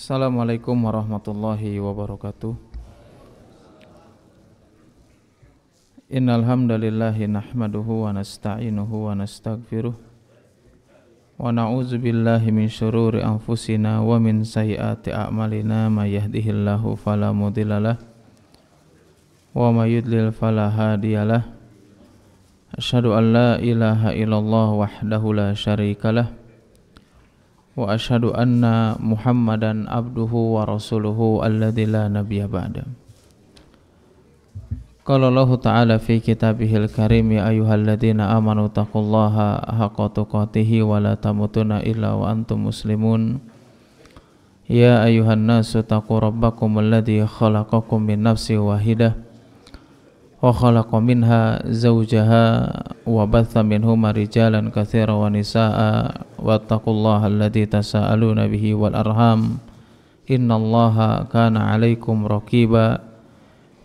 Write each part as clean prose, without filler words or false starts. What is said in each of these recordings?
Assalamualaikum warahmatullahi wabarakatuh. Innal hamdalillahi nahmaduhu wa nasta'inuhu wa nastaghfiruh wa na'udzu billahi min syururi anfusina wa min sayyiati a'malina may yahdihillahu fala mudhillalah wa may yudlil fala hadiyalah. Asyhadu an la ilaha illallah wahdahu la syarikalah wa asyhadu anna Muhammadan abduhu wa rasuluhu alladzi la nabiyya ba'da. Qala Allah Ta'ala fi kitabihil karim, ya ayyuhalladzina amanu taqullaha haqqa tuqatih wa la tamutunna illa wa antum muslimun. Ya ayyuhan nasu taqu rabbakum alladzi khalaqakum min nafsin wahidah wa khalaqa minha zawjaha wa batha minhuma rijalan katsiran wa nisaa'a wattaqullaha alladzi tasaaluna bihi wal arham innallaha kana 'alaikum raqiba.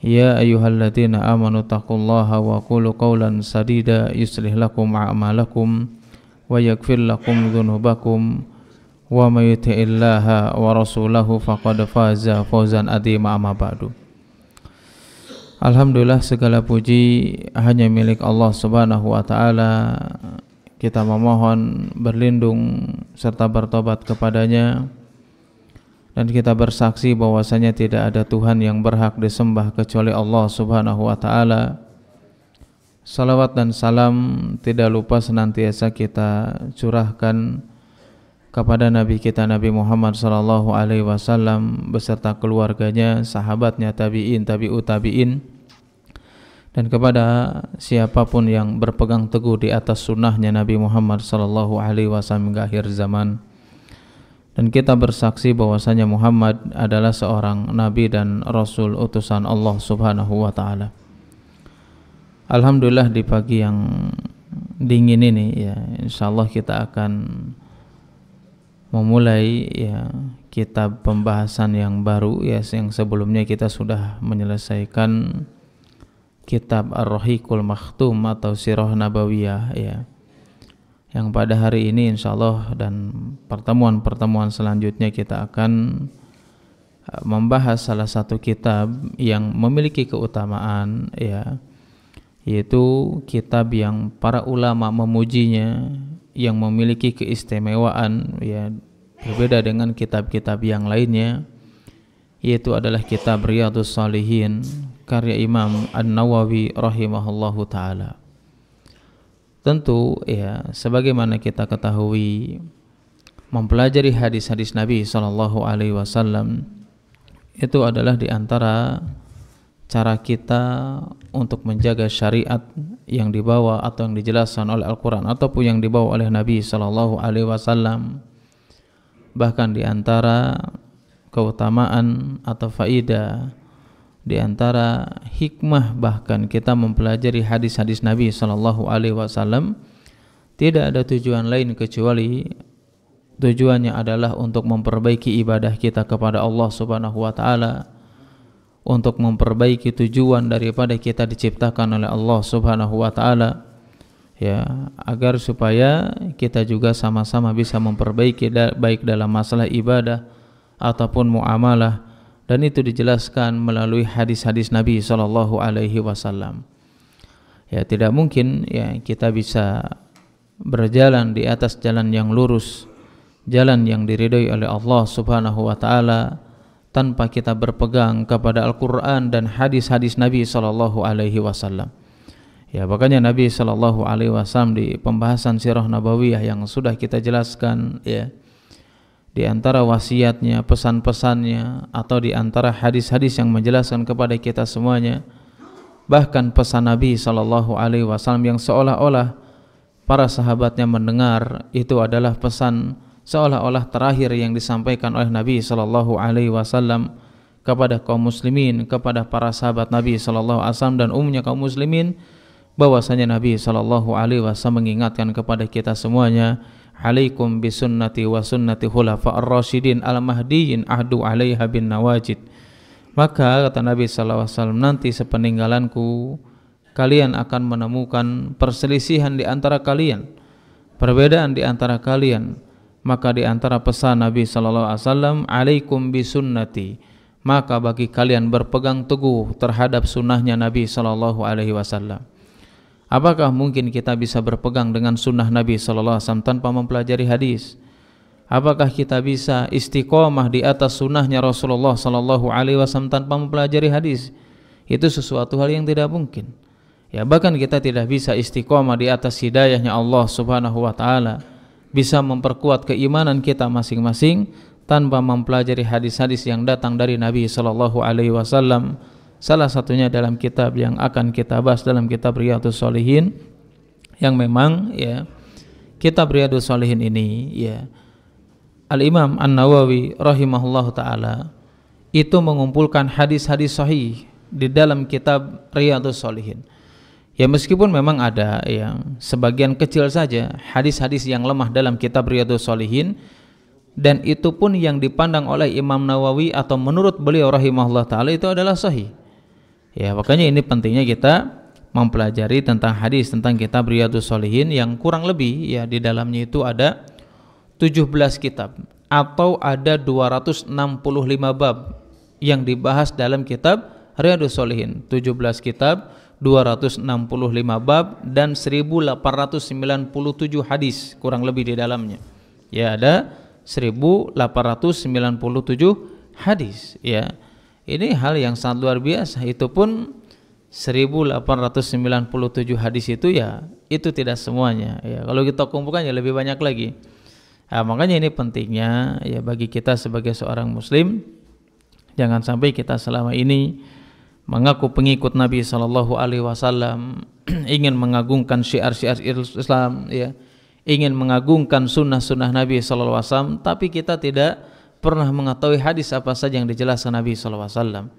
Ya ayyuhalladzina amanu taqullaha wa qulu qawlan sadida yuslih lakum a'malakum wa yaghfir lakum dhunubakum wa may yuti'illaha wa rasulahu faqad faza fawzan 'azima. Amma ba'du. Alhamdulillah, segala puji hanya milik Allah Subhanahu wa ta'ala. Kita memohon berlindung serta bertobat kepadanya, dan kita bersaksi bahwasanya tidak ada Tuhan yang berhak disembah kecuali Allah Subhanahu wa ta'ala. Salawat dan salam tidak lupa senantiasa kita curahkan kepada Nabi kita Nabi Muhammad sallallahu alaihi wasallam beserta keluarganya, sahabatnya, tabi'in, tabi'ut tabi'in, dan kepada siapapun yang berpegang teguh di atas sunnahnya Nabi Muhammad sallallahu alaihi wasallam hingga akhir zaman. Dan kita bersaksi bahwasanya Muhammad adalah seorang nabi dan rasul utusan Allah Subhanahu wa taala. Alhamdulillah, di pagi yang dingin ini ya, insyaallah kita akan memulai ya kitab pembahasan yang baru ya, yang sebelumnya kita sudah menyelesaikan kitab Ar-Rahiqul Makhtum atau Sirah Nabawiyah ya, yang pada hari ini insyaallah dan pertemuan-pertemuan selanjutnya kita akan membahas salah satu kitab yang memiliki keutamaan ya, yaitu kitab yang para ulama memujinya, yang memiliki keistimewaan ya, berbeda dengan kitab-kitab yang lainnya, yaitu adalah kitab Riyadhus Shalihin karya Imam An-Nawawi rahimahullahu taala. Tentu ya, sebagaimana kita ketahui, mempelajari hadis-hadis Nabi sallallahu alaihi wasallam itu adalah di antara cara kita untuk menjaga syariat yang dibawa atau yang dijelaskan oleh Al-Qur'an ataupun yang dibawa oleh Nabi sallallahu alaihi wasallam. Bahkan di antara keutamaan atau faidah, di antara hikmah bahkan kita mempelajari hadis-hadis Nabi sallallahu alaihi wasallam, tidak ada tujuan lain kecuali tujuannya adalah untuk memperbaiki ibadah kita kepada Allah Subhanahu wa taala, untuk memperbaiki tujuan daripada kita diciptakan oleh Allah Subhanahu wa taala ya, agar supaya kita juga sama-sama bisa memperbaiki baik dalam masalah ibadah ataupun muamalah. Dan itu dijelaskan melalui hadis-hadis Nabi sallallahu alaihi wasallam. Ya, tidak mungkin ya kita bisa berjalan di atas jalan yang lurus, jalan yang diridhai oleh Allah Subhanahu wa taala, tanpa kita berpegang kepada Al-Qur'an dan hadis-hadis Nabi sallallahu alaihi wasallam. Ya, makanya Nabi sallallahu alaihi wasallam di pembahasan Sirah Nabawiyah yang sudah kita jelaskan ya, di antara wasiatnya, pesan-pesannya, atau di antara hadis-hadis yang menjelaskan kepada kita semuanya, bahkan pesan Nabi sallallahu alaihi wasallam yang seolah-olah para sahabatnya mendengar itu adalah pesan seolah-olah terakhir yang disampaikan oleh Nabi sallallahu alaihi wasallam kepada kaum muslimin, kepada para sahabat Nabi sallallahu alaihi wasallam dan umumnya kaum muslimin, bahwasanya Nabi sallallahu alaihi wasallam mengingatkan kepada kita semuanya, alaikum bisunnati wa sunnati khulafa'ir rasyidin al-mahdiyyin ahdu 'alaiha bin nawajid. Maka kata Nabi sallallahu alaihi wasallam, nanti sepeninggalanku kalian akan menemukan perselisihan di antara kalian, perbedaan di antara kalian, Maka di antara pesan Nabi sallallahu alaihi wasallam, "Alaikum bisunnati." Maka bagi kalian berpegang teguh terhadap sunnahnya Nabi sallallahu alaihi wasallam. Apakah mungkin kita bisa berpegang dengan sunnah Nabi sallallahu alaihi wasallam tanpa mempelajari hadis? Apakah kita bisa istiqomah di atas sunnahnya Rasulullah sallallahu alaihi wasallam tanpa mempelajari hadis? Itu sesuatu hal yang tidak mungkin. Ya, bahkan kita tidak bisa istiqomah di atas hidayahnya Allah Subhanahu wa taala, bisa memperkuat keimanan kita masing-masing tanpa mempelajari hadis-hadis yang datang dari Nabi sallallahu alaihi wasallam. Salah satunya dalam kitab yang akan kita bahas dalam kitab Riyadhus Shalihin, yang memang ya kitab Riyadhus Shalihin ini ya Al-Imam An-Nawawi rahimahullahu taala itu mengumpulkan hadis-hadis sahih di dalam kitab Riyadhus Shalihin. Ya meskipun memang ada yang sebagian kecil saja hadis-hadis yang lemah dalam kitab Riyadhus Shalihin, dan itu pun yang dipandang oleh Imam Nawawi atau menurut beliau rahimahullah taala itu adalah sahih. Ya, makanya ini pentingnya kita mempelajari tentang hadis tentang kitab Riyadhus Shalihin yang kurang lebih ya di dalamnya itu ada 17 kitab atau ada 265 bab yang dibahas dalam kitab Riyadhus Shalihin. 17 kitab, 265 bab dan 1897 hadis kurang lebih di dalamnya. Ya, ada 1897 hadis ya. Ini hal yang sangat luar biasa. Itu pun 1897 hadis itu ya itu tidak semuanya ya. Kalau kita kumpulkan ya lebih banyak lagi. Nah, makanya ini pentingnya ya bagi kita sebagai seorang muslim, jangan sampai kita selama ini mengaku pengikut Nabi sallallahu alaihi wasallam, ingin mengagungkan syiar-syiar Islam ya, ingin mengagungkan sunnah-sunnah Nabi sallallahu alaihi wasallam, tapi kita tidak pernah mengetahui hadis apa saja yang dijelaskan Nabi sallallahu alaihi wasallam.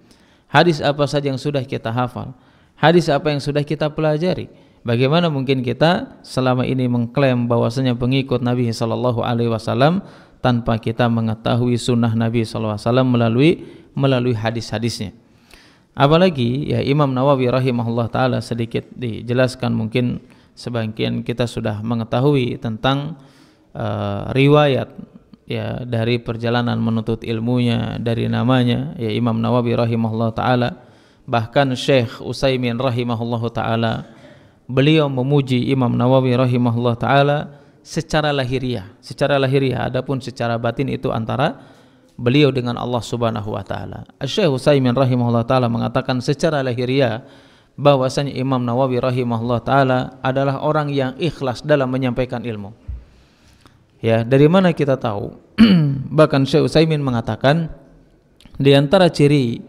Hadis apa saja yang sudah kita hafal, hadis apa yang sudah kita pelajari. Bagaimana mungkin kita selama ini mengklaim bahwasanya pengikut Nabi sallallahu alaihi wasallam tanpa kita mengetahui sunnah Nabi sallallahu alaihi wasallam melalui hadis-hadisnya. Apalagi ya Imam Nawawi rahimahullah taala, sedikit dijelaskan, mungkin sebagian kita sudah mengetahui tentang riwayat ya dari perjalanan menuntut ilmunya, dari namanya ya Imam Nawawi rahimahullah taala. Bahkan Syekh Utsaimin rahimahullah taala, beliau memuji Imam Nawawi rahimahullah taala secara lahiriah, adapun secara batin itu antara beliau dengan Allah Subhanahu wa taala. Syekh Utsaimin rahimahullah taala mengatakan secara lahiriah bahwasanya Imam Nawawi rahimahullah taala adalah orang yang ikhlas dalam menyampaikan ilmu. Ya, dari mana kita tahu? Bahkan Syekh Utsaimin mengatakan di antara ciri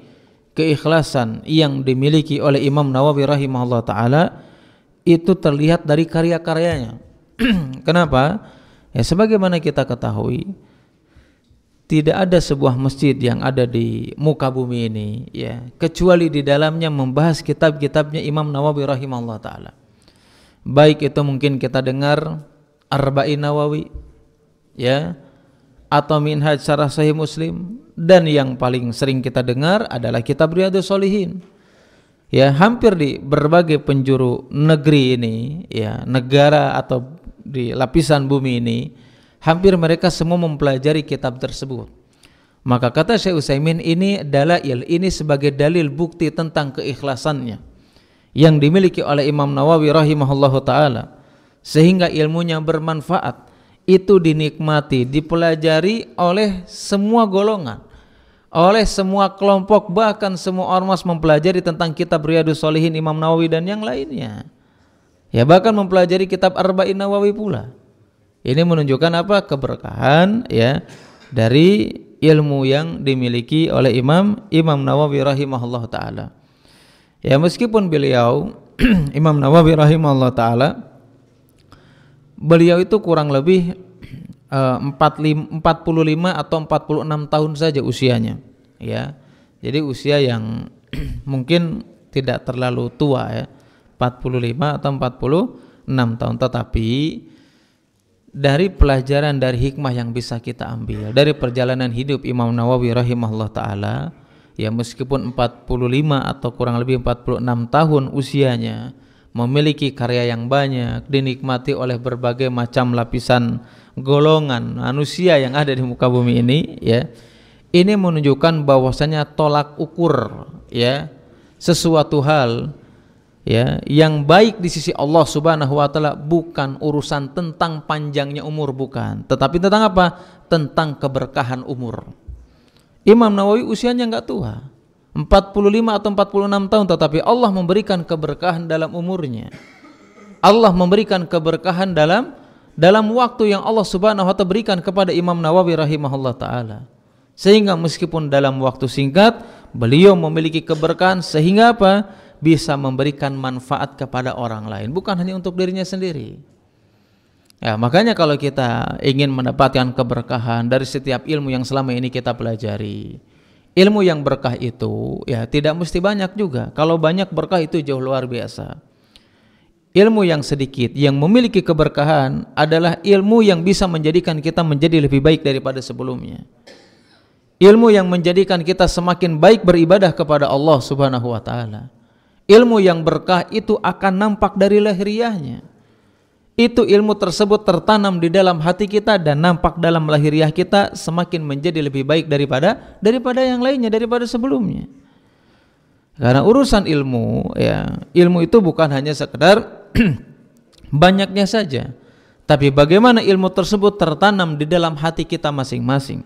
keikhlasan yang dimiliki oleh Imam Nawawi rahimahullah taala itu terlihat dari karya-karyanya. Kenapa? Ya, sebagaimana kita ketahui, tidak ada sebuah masjid yang ada di muka bumi ini ya kecuali di dalamnya membahas kitab-kitabnya Imam Nawawi rahimahullah taala. Baik itu mungkin kita dengar Arba'in Nawawi ya, atau Minhaj Syarah Sahih Muslim, dan yang paling sering kita dengar adalah kitab Riyadhus Shalihin. Ya, hampir di berbagai penjuru negeri ini ya, negara atau di lapisan bumi ini, hampir mereka semua mempelajari kitab tersebut. Maka kata Syekh Utsaimin, ini dalail, ini sebagai dalil bukti tentang keikhlasannya yang dimiliki oleh Imam Nawawi rahimahullahu taala, sehingga ilmunya bermanfaat, itu dinikmati, dipelajari oleh semua golongan, oleh semua kelompok, bahkan semua ormas mempelajari tentang kitab Riyadhus Shalihin Imam Nawawi dan yang lainnya. Ya, bahkan mempelajari kitab Arba'in Nawawi pula. Ini menunjukkan apa? Keberkahan ya dari ilmu yang dimiliki oleh Imam Nawawi rahimahullah taala. Ya, meskipun beliau Imam Nawawi rahimahullah taala, beliau itu kurang lebih 45 atau 46 tahun saja usianya ya. Jadi usia yang mungkin tidak terlalu tua ya, 45 atau 46 tahun. Tetapi dari pelajaran, dari hikmah yang bisa kita ambil dari perjalanan hidup Imam Nawawi rahimahullah taala ya, meskipun 45 atau kurang lebih 46 tahun usianya, memiliki karya yang banyak, dinikmati oleh berbagai macam lapisan golongan manusia yang ada di muka bumi ini, ya. Ini menunjukkan bahwasanya tolak ukur, ya, sesuatu hal, ya, yang baik di sisi Allah Subhanahu wa taala bukan urusan tentang panjangnya umur, bukan, tetapi tentang apa? Tentang keberkahan umur. Imam Nawawi usianya enggak tua, 45 atau 46 tahun, tetapi Allah memberikan keberkahan dalam umurnya. Allah memberikan keberkahan dalam waktu yang Allah Subhanahu wa taala berikan kepada Imam Nawawi rahimahullah taala. Sehingga meskipun dalam waktu singkat beliau memiliki keberkahan sehingga apa? Bisa memberikan manfaat kepada orang lain, bukan hanya untuk dirinya sendiri. Ya, makanya kalau kita ingin mendapatkan keberkahan dari setiap ilmu yang selama ini kita pelajari, ilmu yang berkah itu ya tidak mesti banyak juga. Kalau banyak berkah itu jauh luar biasa. Ilmu yang sedikit yang memiliki keberkahan adalah ilmu yang bisa menjadikan kita menjadi lebih baik daripada sebelumnya. Ilmu yang menjadikan kita semakin baik beribadah kepada Allah Subhanahu wa taala. Ilmu yang berkah itu akan nampak dari lahiriahnya. Itu ilmu tersebut tertanam di dalam hati kita dan nampak dalam lahiriah kita semakin menjadi lebih baik daripada yang lainnya, daripada sebelumnya. Karena urusan ilmu, ya, ilmu itu bukan hanya sekedar banyaknya saja, tapi bagaimana ilmu tersebut tertanam di dalam hati kita masing-masing.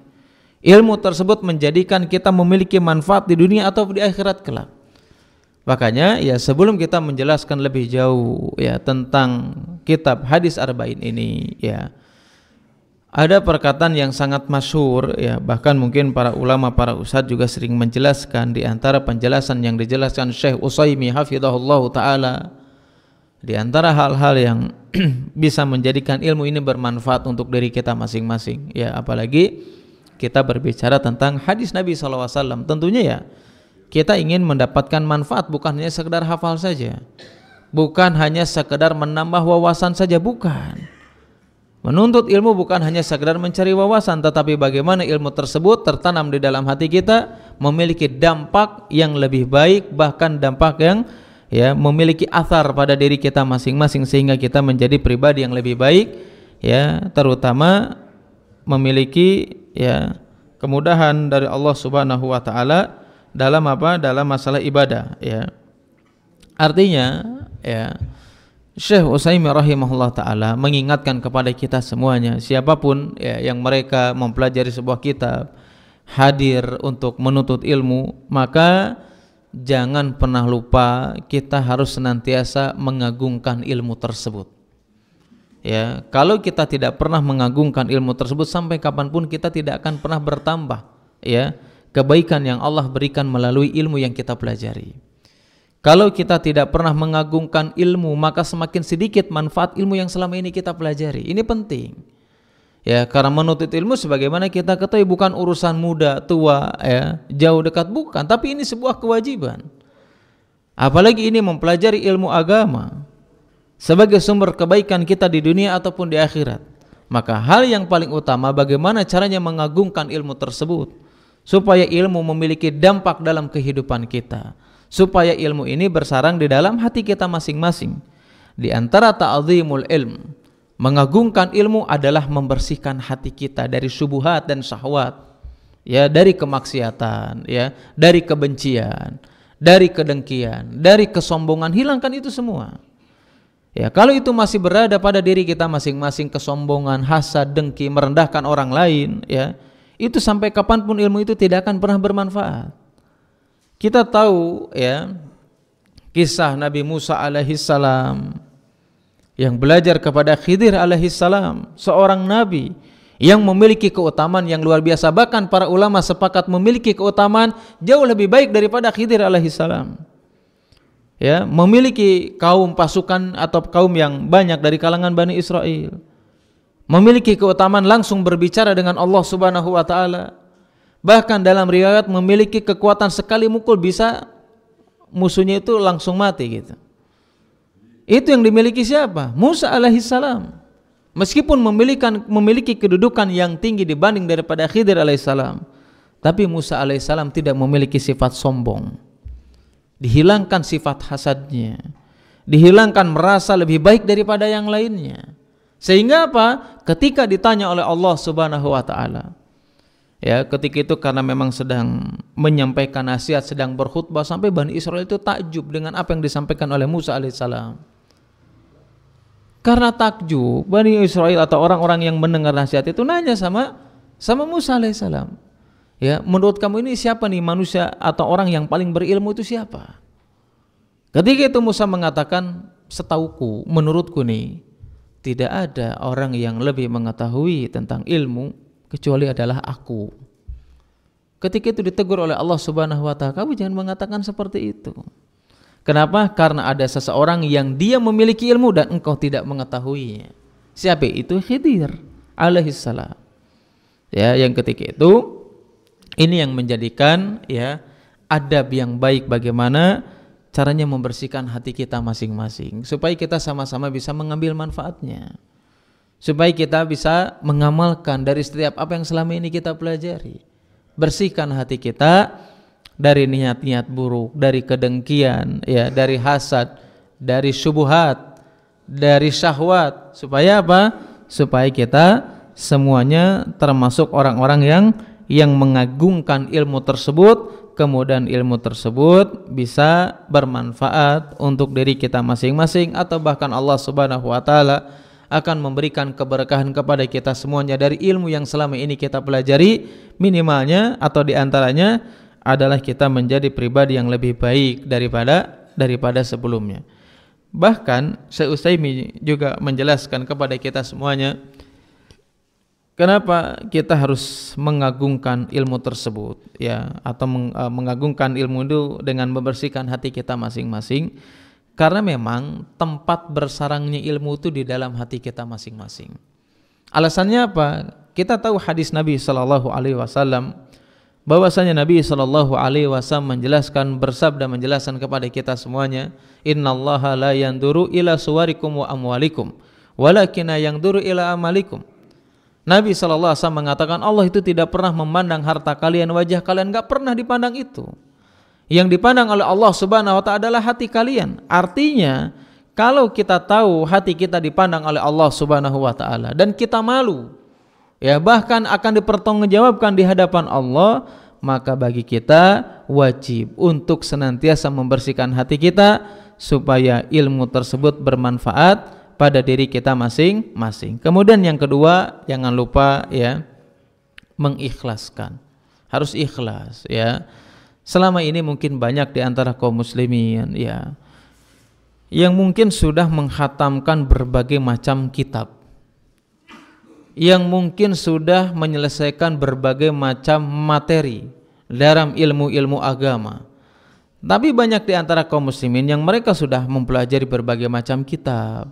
Ilmu tersebut menjadikan kita memiliki manfaat di dunia atau di akhirat kelak. Makanya ya sebelum kita menjelaskan lebih jauh ya tentang kitab Hadis Arba'in ini, ya ada perkataan yang sangat masyhur, ya bahkan mungkin para ulama, para ustadz juga sering menjelaskan. Di antara penjelasan yang dijelaskan Syekh Utsaimin hafizahullah taala, di antara hal-hal yang bisa menjadikan ilmu ini bermanfaat untuk diri kita masing-masing, ya apalagi kita berbicara tentang hadis Nabi SAW, tentunya ya kita ingin mendapatkan manfaat, bukan hanya sekedar hafal saja, bukan hanya sekedar menambah wawasan saja, bukan. Menuntut ilmu bukan hanya sekedar mencari wawasan, tetapi bagaimana ilmu tersebut tertanam di dalam hati kita, memiliki dampak yang lebih baik, bahkan dampak yang ya memiliki athar pada diri kita masing-masing, sehingga kita menjadi pribadi yang lebih baik, ya terutama memiliki ya kemudahan dari Allah Subhanahu wa taala dalam apa? Dalam masalah ibadah, ya. Artinya ya Syekh Utsaimin rahimahullah taala mengingatkan kepada kita semuanya, siapapun ya yang mereka mempelajari sebuah kitab, hadir untuk menuntut ilmu, maka jangan pernah lupa kita harus senantiasa mengagungkan ilmu tersebut. Ya, kalau kita tidak pernah mengagungkan ilmu tersebut, sampai kapanpun kita tidak akan pernah bertambah ya kebaikan yang Allah berikan melalui ilmu yang kita pelajari. Kalau kita tidak pernah mengagungkan ilmu, maka semakin sedikit manfaat ilmu yang selama ini kita pelajari. Ini penting. Ya, karena menuntut ilmu sebagaimana kita ketahui bukan urusan muda, tua, ya, jauh dekat, bukan, tapi ini sebuah kewajiban. Apalagi ini mempelajari ilmu agama sebagai sumber kebaikan kita di dunia ataupun di akhirat. Maka hal yang paling utama bagaimana caranya mengagungkan ilmu tersebut supaya ilmu memiliki dampak dalam kehidupan kita, supaya ilmu ini bersarang di dalam hati kita masing-masing. Di antara ta'zimul ilm, mengagungkan ilmu adalah membersihkan hati kita dari syubhat dan syahwat, ya, dari kemaksiatan, ya, dari kebencian, dari kedengkian, dari kesombongan. Hilangkan itu semua. Ya, kalau itu masih berada pada diri kita masing-masing, kesombongan, hasad, dengki, merendahkan orang lain, ya, itu sampai kapanpun ilmu itu tidak akan pernah bermanfaat. Kita tahu ya kisah Nabi Musa alaihissalam yang belajar kepada Khidir alaihissalam, seorang nabi yang memiliki keutamaan yang luar biasa. Bahkan para ulama sepakat memiliki keutamaan jauh lebih baik daripada Khidir alaihissalam. Ya, memiliki kaum pasukan atau kaum yang banyak dari kalangan Bani Israel, memiliki keutamaan langsung berbicara dengan Allah Subhanahu wa taala. Bahkan dalam riwayat memiliki kekuatan sekali mukul bisa musuhnya itu langsung mati gitu. Itu yang dimiliki siapa? Musa alaihissalam. Meskipun memiliki kedudukan yang tinggi dibanding daripada Khidir alaihissalam, tapi Musa alaihissalam tidak memiliki sifat sombong. Dihilangkan sifat hasadnya, dihilangkan merasa lebih baik daripada yang lainnya. Sehingga apa? Ketika ditanya oleh Allah Subhanahu wa taala, ya, ketika itu karena memang sedang menyampaikan nasihat, sedang berkhutbah, sampai Bani Israel itu takjub dengan apa yang disampaikan oleh Musa alaihissalam. Karena takjub, Bani Israel atau orang-orang yang mendengar nasihat itu nanya sama Musa alaihissalam, ya, menurut kamu ini siapa nih manusia atau orang yang paling berilmu itu siapa? Ketika itu Musa mengatakan, setauku, menurutku nih, tidak ada orang yang lebih mengetahui tentang ilmu kecuali adalah aku. Ketika itu ditegur oleh Allah Subhanahu wa taala, kamu jangan mengatakan seperti itu. Kenapa? Karena ada seseorang yang dia memiliki ilmu dan engkau tidak mengetahuinya. Siapa itu? Khidir alaihissalam. Ya, yang ketika itu ini yang menjadikan, ya, adab yang baik bagaimana caranya membersihkan hati kita masing-masing supaya kita sama-sama bisa mengambil manfaatnya, supaya kita bisa mengamalkan dari setiap apa yang selama ini kita pelajari. Bersihkan hati kita dari niat-niat buruk, dari kedengkian, ya, dari hasad, dari syubhat, dari syahwat, supaya apa? Supaya kita semuanya termasuk orang-orang yang mengagungkan ilmu tersebut, kemudian ilmu tersebut bisa bermanfaat untuk diri kita masing-masing, atau bahkan Allah Subhanahu wa taala akan memberikan keberkahan kepada kita semuanya dari ilmu yang selama ini kita pelajari. Minimalnya atau diantaranya adalah kita menjadi pribadi yang lebih baik daripada sebelumnya. Bahkan Syekh Utsaimin juga menjelaskan kepada kita semuanya kenapa kita harus mengagungkan ilmu tersebut, ya, atau mengagungkan ilmu itu dengan membersihkan hati kita masing-masing. Karena memang tempat bersarangnya ilmu itu di dalam hati kita masing-masing. Alasannya apa? Kita tahu hadis Nabi sallallahu alaihi wasallam bahwasanya Nabi sallallahu alaihi wasallam bersabda menjelaskan kepada kita semuanya, innallaha la yanduru ila suwarikum wa amwalikum walakinna yanduru ila amalikum. Nabi SAW mengatakan Allah itu tidak pernah memandang harta kalian, wajah kalian, gak pernah dipandang itu. Yang dipandang oleh Allah Subhanahu wa ta'ala adalah hati kalian. Artinya kalau kita tahu hati kita dipandang oleh Allah Subhanahu wa ta'ala dan kita malu, ya, bahkan akan dipertanggungjawabkan di hadapan Allah, maka bagi kita wajib untuk senantiasa membersihkan hati kita supaya ilmu tersebut bermanfaat pada diri kita masing-masing. Kemudian yang kedua, jangan lupa, ya, mengikhlaskan. Harus ikhlas, ya. Selama ini mungkin banyak di antara kaum muslimin, ya, yang mungkin sudah menghatamkan berbagai macam kitab, yang mungkin sudah menyelesaikan berbagai macam materi dalam ilmu-ilmu agama. Tapi banyak di antara kaum muslimin yang mereka sudah mempelajari berbagai macam kitab,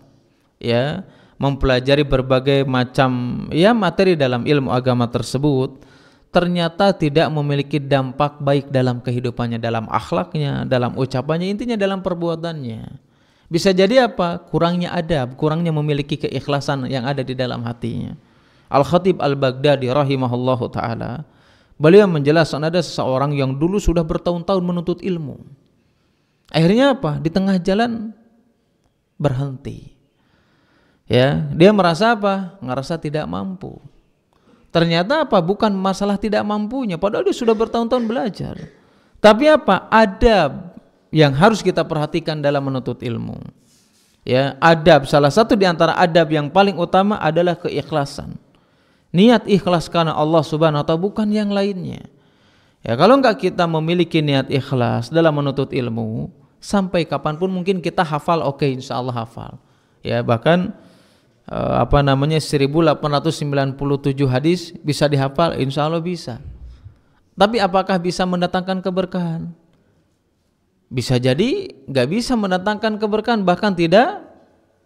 ya, mempelajari berbagai macam, ya, materi dalam ilmu agama tersebut, ternyata tidak memiliki dampak baik dalam kehidupannya, dalam akhlaknya, dalam ucapannya, intinya dalam perbuatannya. Bisa jadi apa? Kurangnya adab, kurangnya memiliki keikhlasan yang ada di dalam hatinya. Al-Khatib Al-Baghdadi rahimahullahu ta'ala, beliau menjelaskan ada seseorang yang dulu sudah bertahun-tahun menuntut ilmu. Akhirnya apa? Di tengah jalan berhenti. Ya, dia merasa apa? Ngerasa tidak mampu. Ternyata apa? Bukan masalah tidak mampunya, padahal dia sudah bertahun-tahun belajar. Tapi apa? Adab yang harus kita perhatikan dalam menuntut ilmu. Ya, adab, salah satu di antara adab yang paling utama adalah keikhlasan. Niat ikhlas karena Allah Subhanahu wa ta'ala, bukan yang lainnya. Ya, kalau enggak kita memiliki niat ikhlas dalam menuntut ilmu, sampai kapanpun mungkin kita hafal, oke, insya Allah hafal. Ya, bahkan 1897 hadis bisa dihafal, insya Allah bisa. Tapi apakah bisa mendatangkan keberkahan? Bisa jadi nggak bisa mendatangkan keberkahan, bahkan tidak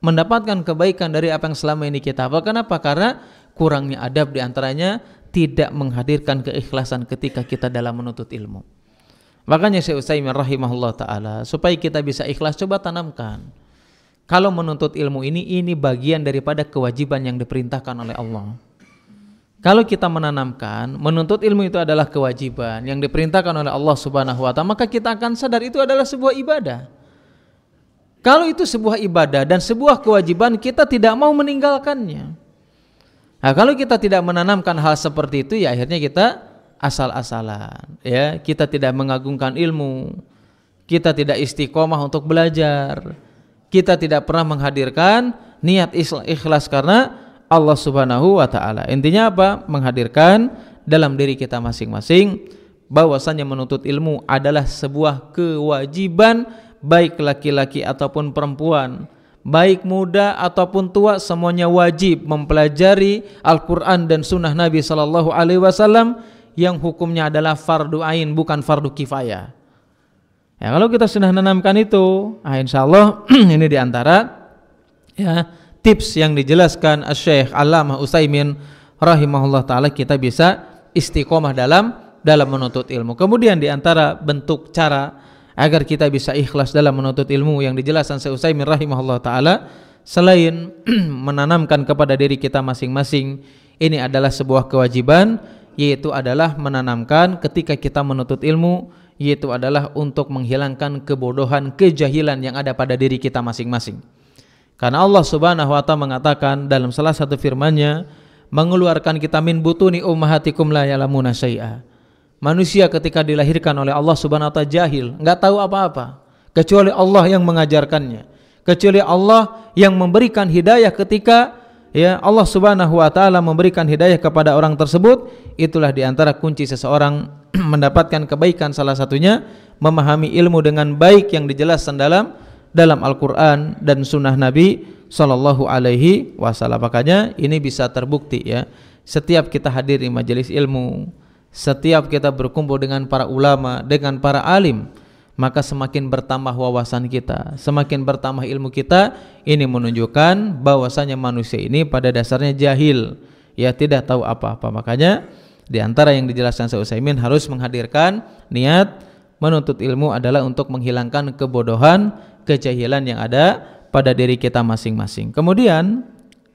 mendapatkan kebaikan dari apa yang selama ini kita hafal. Kenapa? Karena kurangnya adab, diantaranya tidak menghadirkan keikhlasan ketika kita dalam menuntut ilmu. Makanya Syekh Utsaimin rahimahullah ta'ala, supaya kita bisa ikhlas, coba tanamkan. Kalau menuntut ilmu ini bagian daripada kewajiban yang diperintahkan oleh Allah. Kalau kita menanamkan menuntut ilmu itu adalah kewajiban yang diperintahkan oleh Allah Subhanahu wa ta'ala, maka kita akan sadar itu adalah sebuah ibadah. Kalau itu sebuah ibadah dan sebuah kewajiban, kita tidak mau meninggalkannya. Nah, kalau kita tidak menanamkan hal seperti itu, ya akhirnya kita asal-asalan, ya. Kita tidak mengagungkan ilmu, kita tidak istiqomah untuk belajar, kita tidak pernah menghadirkan niat ikhlas karena Allah Subhanahu wa taala. Intinya apa? Menghadirkan dalam diri kita masing-masing bahwasanya menuntut ilmu adalah sebuah kewajiban, baik laki-laki ataupun perempuan, baik muda ataupun tua, semuanya wajib mempelajari Al-Quran dan Sunnah Nabi Sallallahu Alaihi Wasallam yang hukumnya adalah fardu ain, bukan fardu kifayah. Ya, kalau kita sudah menanamkan itu, insya Allah ini diantara ya tips yang dijelaskan Syekh Allamah Utsaimin rahimahullah taala, kita bisa istiqomah dalam menuntut ilmu. Kemudian diantara bentuk cara agar kita bisa ikhlas dalam menuntut ilmu yang dijelaskan Syekh Utsaimin rahimahullah taala, selain menanamkan kepada diri kita masing-masing ini adalah sebuah kewajiban, yaitu adalah menanamkan ketika kita menuntut ilmu, yaitu adalah untuk menghilangkan kebodohan, kejahilan yang ada pada diri kita masing-masing. Karena Allah Subhanahu wa taala mengatakan dalam salah satu firman-Nya, mengeluarkan kita min butuni ummahatikum la ya'lamuna syai'a. Manusia ketika dilahirkan oleh Allah Subhanahu wa taala jahil, enggak tahu apa-apa, kecuali Allah yang mengajarkannya, kecuali Allah yang memberikan hidayah. Ketika ya Allah Subhanahu wa taala memberikan hidayah kepada orang tersebut, itulah diantara kunci seseorang mendapatkan kebaikan, salah satunya memahami ilmu dengan baik yang dijelaskan dalam Al-Qur'an dan Sunnah Nabi Sallallahu Alaihi Wasallam. Makanya ini bisa terbukti ya, setiap kita hadir di majelis ilmu, setiap kita berkumpul dengan para ulama, dengan para alim, maka semakin bertambah wawasan kita, semakin bertambah ilmu kita. Ini menunjukkan bahwasanya manusia ini pada dasarnya jahil, ya tidak tahu apa-apa. Makanya di antara yang dijelaskan Syekh Utsaimin, harus menghadirkan niat menuntut ilmu adalah untuk menghilangkan kebodohan, kejahilan yang ada pada diri kita masing-masing. Kemudian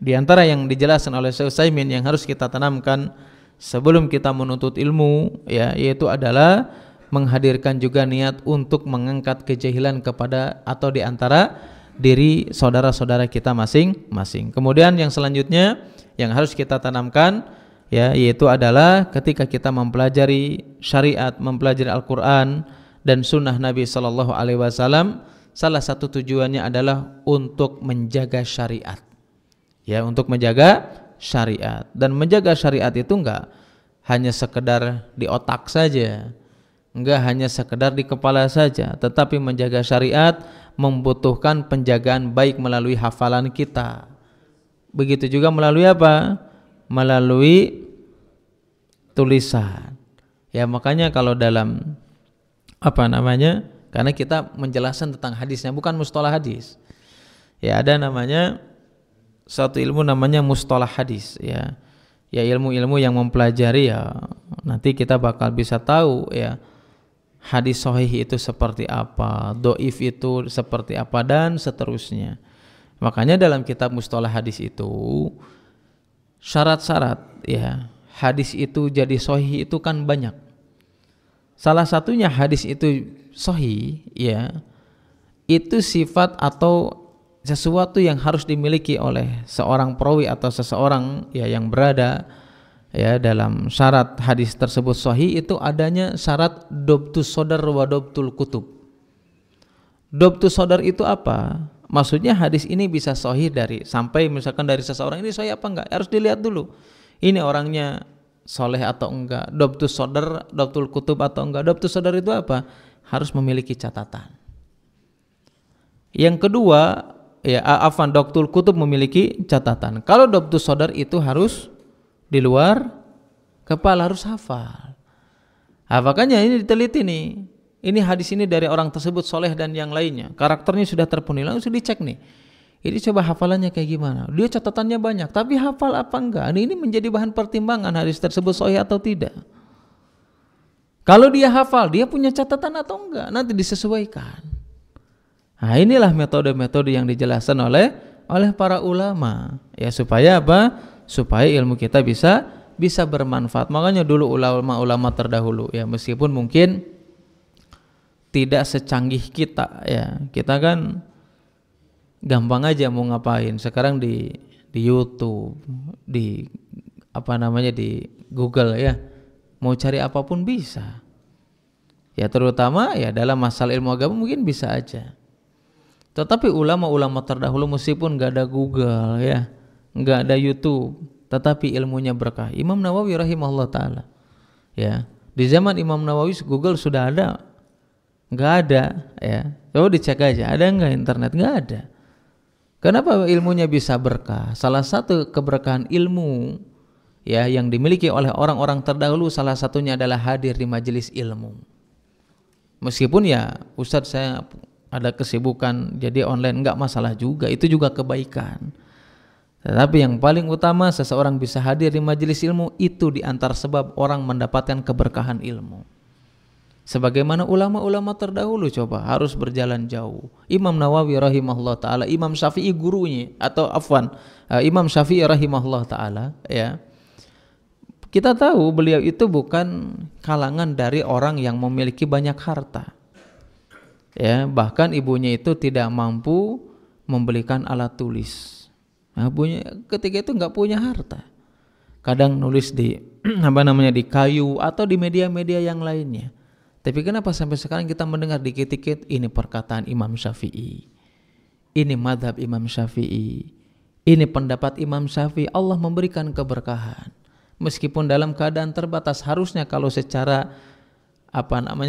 di antara yang dijelaskan oleh Syekh Utsaimin yang harus kita tanamkan sebelum kita menuntut ilmu, ya, yaitu adalah menghadirkan juga niat untuk mengangkat kejahilan kepada atau di antara diri saudara-saudara kita masing-masing. Kemudian yang selanjutnya yang harus kita tanamkan, ya, yaitu adalah ketika kita mempelajari syariat, mempelajari Al-Quran dan Sunnah Nabi Sallallahu Alaihi Wasallam, salah satu tujuannya adalah untuk menjaga syariat, ya, untuk menjaga syariat. Dan menjaga syariat itu enggak hanya sekedar di otak saja, enggak hanya sekedar di kepala saja, tetapi menjaga syariat membutuhkan penjagaan baik melalui hafalan kita, begitu juga melalui apa? Melalui tulisan. Ya, makanya kalau dalam karena kita menjelaskan tentang hadisnya, bukan mustalah hadis. Ya, ada namanya satu ilmu namanya mustalah hadis, ya. Ya, ilmu-ilmu yang mempelajari, ya, nanti kita bakal bisa tahu, ya, hadis sahih itu seperti apa, dhaif itu seperti apa, dan seterusnya. Makanya dalam kitab mustalah hadis itu syarat-syarat, ya, hadis itu jadi sahih itu kan banyak. Salah satunya hadis itu sahih, ya, itu sifat atau sesuatu yang harus dimiliki oleh seorang perawi atau seseorang, ya, yang berada, ya, dalam syarat hadis tersebut sahih itu adanya syarat dobtus sodar wa dobtul kutub. Dobtus sodar itu apa? Maksudnya hadis ini bisa sahih sampai misalkan dari seseorang ini sahih apa enggak, harus dilihat dulu ini orangnya soleh atau enggak. Dobtus sodar, dobtul kutub atau enggak. Dobtus sodar itu apa? Harus memiliki catatan. Yang kedua, ya, dobtul kutub memiliki catatan. Kalau dobtus sodar itu harus di luar kepala, harus hafal. Makanya ini diteliti nih. Ini hadis ini dari orang tersebut soleh dan yang lainnya, karakternya sudah terpenuhi, langsung dicek nih. Ini coba hafalannya kayak gimana? Dia catatannya banyak, tapi hafal apa enggak? Ini menjadi bahan pertimbangan hadis tersebut sahih atau tidak. Kalau dia hafal, dia punya catatan atau enggak? Nanti disesuaikan. Nah, inilah metode-metode yang dijelaskan oleh para ulama, ya, supaya apa? Supaya ilmu kita bisa bermanfaat. Makanya dulu ulama-ulama terdahulu, ya, meskipun mungkin tidak secanggih kita, ya, kita kan gampang aja mau ngapain. Sekarang di YouTube, di di Google ya, mau cari apapun bisa. Ya terutama ya dalam masalah ilmu agama mungkin bisa aja. Tetapi ulama-ulama terdahulu meskipun nggak ada Google ya, nggak ada YouTube, tetapi ilmunya berkah. Imam Nawawi rahimahullah taala, ya di zaman Imam Nawawi Google sudah ada, nggak ada ya. Coba dicek aja, ada nggak internet? Nggak ada. Kenapa ilmunya bisa berkah? Salah satu keberkahan ilmu ya yang dimiliki oleh orang-orang terdahulu salah satunya adalah hadir di majelis ilmu. Meskipun ya Ustadz saya ada kesibukan jadi online, nggak masalah juga, itu juga kebaikan. Tetapi yang paling utama seseorang bisa hadir di majelis ilmu itu di antara sebab orang mendapatkan keberkahan ilmu. Sebagaimana ulama-ulama terdahulu coba harus berjalan jauh. Imam Nawawi rahimahullah taala, Imam Syafi'i gurunya atau Imam Syafi'i rahimahullah taala ya. Kita tahu beliau itu bukan kalangan dari orang yang memiliki banyak harta. Ya, bahkan ibunya itu tidak mampu membelikan alat tulis. Nah, ketika itu nggak punya harta. Kadang nulis di di kayu atau di media-media yang lainnya. Tapi kenapa sampai sekarang kita mendengar dikit-dikit ini perkataan Imam Syafi'i, ini madhab Imam Syafi'i, ini pendapat Imam Syafi'i. Allah memberikan keberkahan. Meskipun dalam keadaan terbatas, harusnya kalau secara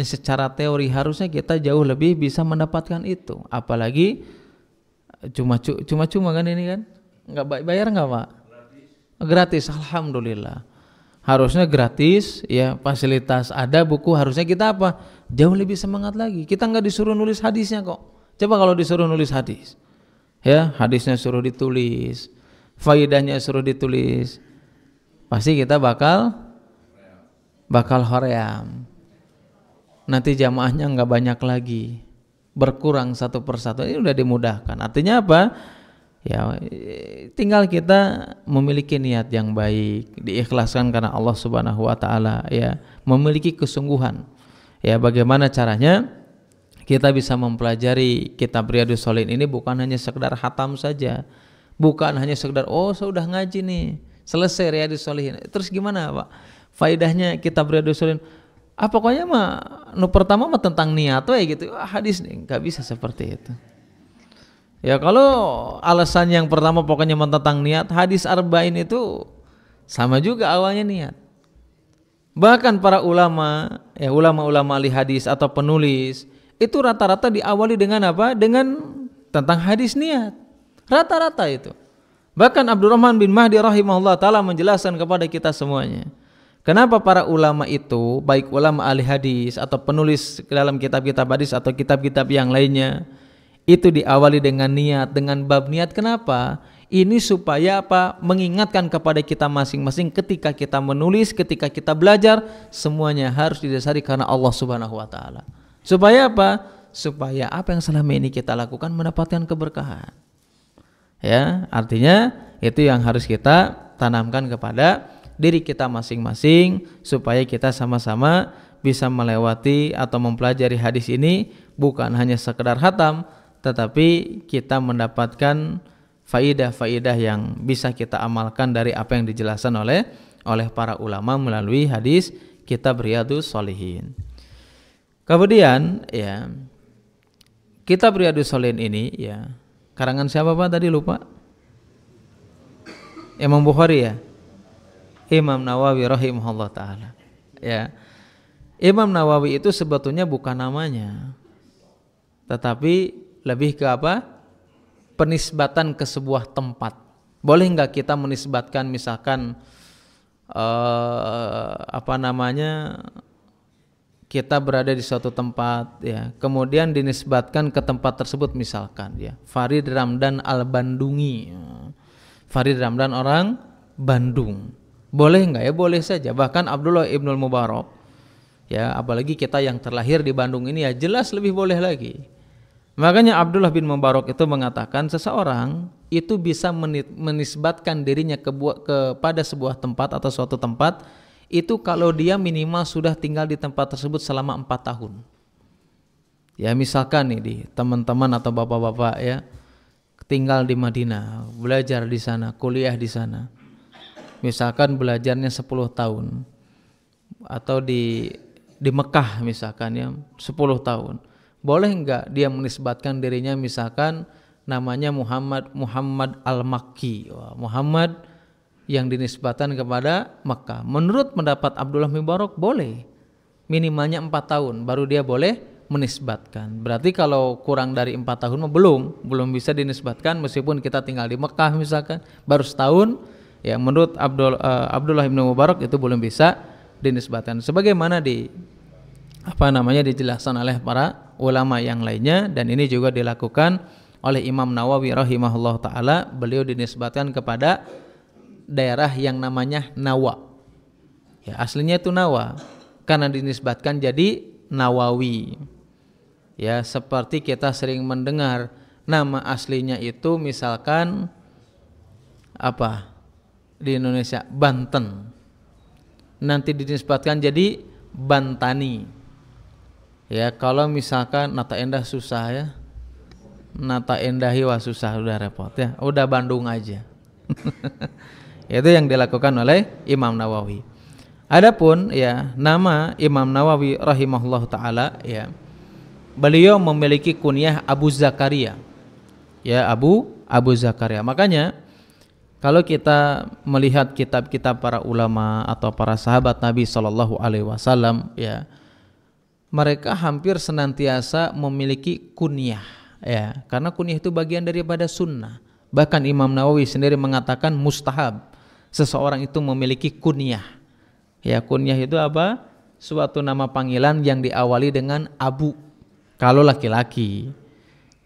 secara teori harusnya kita jauh lebih bisa mendapatkan itu. Apalagi cuma kan ini kan, nggak bayar nggak Pak? Gratis, alhamdulillah. Harusnya gratis ya, fasilitas ada, buku harusnya kita jauh lebih semangat lagi. Kita nggak disuruh nulis hadisnya kok. Coba kalau disuruh nulis hadis, ya hadisnya suruh ditulis, faidahnya suruh ditulis, pasti kita bakal hoream. Nanti jamaahnya nggak banyak lagi, berkurang satu persatu. Ini udah dimudahkan. Artinya apa? Ya tinggal kita memiliki niat yang baik, diikhlaskan karena Allah Subhanahu wa taala ya, memiliki kesungguhan. Ya bagaimana caranya kita bisa mempelajari kitab Riyadhus Shalihin ini bukan hanya sekedar khatam saja. Bukan hanya sekedar saya udah ngaji nih, selesai Riyadhus Shalihin. Terus gimana, Pak? Faedahnya kitab Riyadhus Shalihin pokoknya pertama tentang niat gitu. Hadis nih nggak bisa seperti itu. Ya kalau alasan yang pertama pokoknya tentang niat, hadis arba'in itu sama juga awalnya niat. Bahkan para ulama, ya ulama-ulama ahli hadis atau penulis itu rata-rata diawali dengan Dengan tentang hadis niat. Rata-rata itu. Bahkan Abdurrahman bin Mahdi rahimahullah taala menjelaskan kepada kita semuanya. Kenapa para ulama itu, baik ulama ahli hadis atau penulis dalam kitab-kitab hadis atau kitab-kitab yang lainnya, itu diawali dengan niat, dengan bab niat. Kenapa? Ini supaya mengingatkan kepada kita masing-masing ketika kita menulis, ketika kita belajar, semuanya harus didasari karena Allah Subhanahu wa taala. Supaya Supaya apa yang selama ini kita lakukan mendapatkan keberkahan. Ya, artinya itu yang harus kita tanamkan kepada diri kita masing-masing supaya kita sama-sama bisa melewati atau mempelajari hadis ini bukan hanya sekedar khatam, tetapi kita mendapatkan faidah-faidah yang bisa kita amalkan dari apa yang dijelaskan oleh para ulama melalui hadis kitab Riyadhus Shalihin. Kemudian ya, kitab Riyadhus Shalihin ini ya, karangan siapa Pak tadi lupa? Imam Bukhari ya? Imam Nawawi rahimahullah taala. Ya. Imam Nawawi itu sebetulnya bukan namanya, tetapi lebih ke penisbatan ke sebuah tempat. Boleh nggak kita menisbatkan misalkan kita berada di suatu tempat ya, kemudian dinisbatkan ke tempat tersebut misalkan ya, Farid Ramdan Al-Bandungi. Farid Ramdan orang Bandung. Boleh nggak ya? Boleh saja. Bahkan Abdullah Ibnul Mubarak ya, apalagi kita yang terlahir di Bandung ini ya jelas lebih boleh lagi. Makanya Abdullah bin Mubarak itu mengatakan seseorang itu bisa menisbatkan dirinya kepada sebuah tempat atau suatu tempat itu kalau dia minimal sudah tinggal di tempat tersebut selama 4 tahun. Ya misalkan nih di teman-teman atau bapak-bapak ya, tinggal di Madinah, belajar di sana, kuliah di sana. Misalkan belajarnya 10 tahun atau di Mekah misalkan ya 10 tahun. Boleh enggak dia menisbatkan dirinya misalkan namanya Muhammad Al-Makki, Muhammad yang dinisbatkan kepada Mekah. Menurut pendapat Abdullah bin Mubarak boleh. Minimalnya 4 tahun baru dia boleh menisbatkan. Berarti kalau kurang dari 4 tahun belum bisa dinisbatkan meskipun kita tinggal di Mekah misalkan baru setahun. Ya, menurut Abdullah bin Mubarak itu belum bisa dinisbatkan. Sebagaimana dijelaskan oleh para ulama yang lainnya, dan ini juga dilakukan oleh Imam Nawawi rahimahullah taala. Beliau dinisbatkan kepada daerah yang namanya Nawa. Ya, aslinya itu Nawa karena dinisbatkan jadi Nawawi. Ya, seperti kita sering mendengar nama aslinya itu misalkan apa? Di Indonesia Banten, nanti dinisbatkan jadi Bantani. Ya, kalau misalkan Nata Endah susah ya, Nata Endahi wah susah, udah repot ya, udah Bandung aja. Itu yang dilakukan oleh Imam Nawawi. Adapun ya nama Imam Nawawi rahimahullah taala ya, beliau memiliki kunyah Abu Zakaria. Ya, Abu Zakaria. Makanya kalau kita melihat kitab-kitab para ulama atau para sahabat Nabi Shallallahu Alaihi Wasallam, ya, mereka hampir senantiasa memiliki kunyah, ya, karena kunyah itu bagian daripada sunnah. Bahkan Imam Nawawi sendiri mengatakan mustahab seseorang itu memiliki kunyah. Ya, kunyah itu apa? Suatu nama panggilan yang diawali dengan Abu. Kalau laki-laki,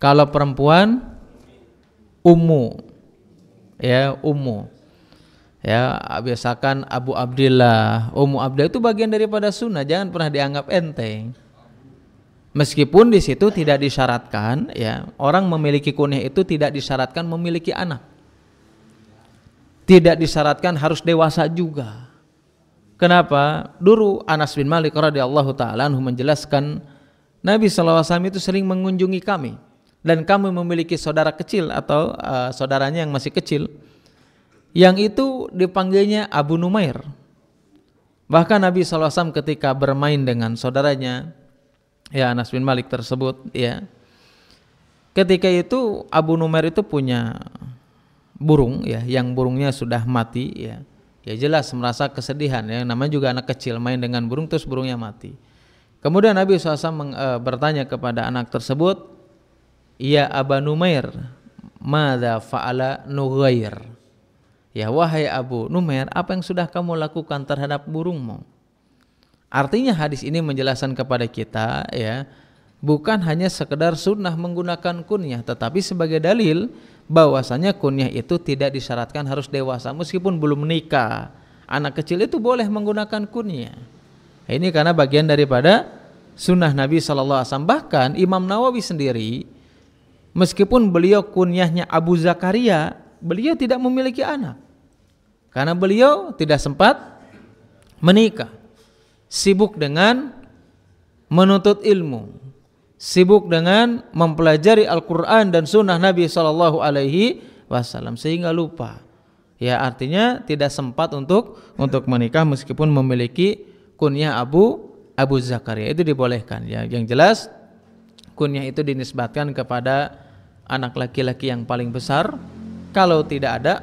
kalau perempuan Ummu. Ya, Ummu. Ya, biasakan Abu Abdillah, Ummu Abdillah, itu bagian daripada sunnah, jangan pernah dianggap enteng. Meskipun di situ tidak disyaratkan, ya, orang memiliki kunyah itu tidak disyaratkan memiliki anak. Tidak disyaratkan harus dewasa juga. Kenapa? Dulu Anas bin Malik radhiyallahu taala anhu menjelaskan, Nabi SAW itu sering mengunjungi kami. Dan kami memiliki saudara kecil atau saudaranya yang masih kecil, yang itu dipanggilnya Abu Numair. Bahkan Nabi SAW ketika bermain dengan saudaranya, ya, Anas bin Malik tersebut, ya, ketika itu Abu Numair itu punya burung, ya, yang burungnya sudah mati, ya, jelas merasa kesedihan, ya, namanya juga anak kecil main dengan burung terus burungnya mati. Kemudian Nabi SAW bertanya kepada anak tersebut, ya Aba Numair, madza fa'ala Nughair? Ya, wahai Abu Numair, apa yang sudah kamu lakukan terhadap burungmu? Artinya hadis ini menjelaskan kepada kita, ya, bukan hanya sekedar sunnah menggunakan kunyah, tetapi sebagai dalil bahwasanya kunyah itu tidak disyaratkan harus dewasa, meskipun belum menikah. Anak kecil itu boleh menggunakan kunyah. Ini karena bagian daripada sunnah Nabi SAW. Bahkan Imam Nawawi sendiri, meskipun beliau kunyahnya Abu Zakaria, beliau tidak memiliki anak. Karena beliau tidak sempat menikah. Sibuk dengan menuntut ilmu. Sibuk dengan mempelajari Al-Quran dan sunnah Nabi SAW. Sehingga lupa. Ya, artinya tidak sempat untuk menikah meskipun memiliki kunyah Abu Zakaria. Itu dibolehkan. Ya, yang jelas kunyah itu dinisbatkan kepada anak laki-laki yang paling besar. Kalau tidak ada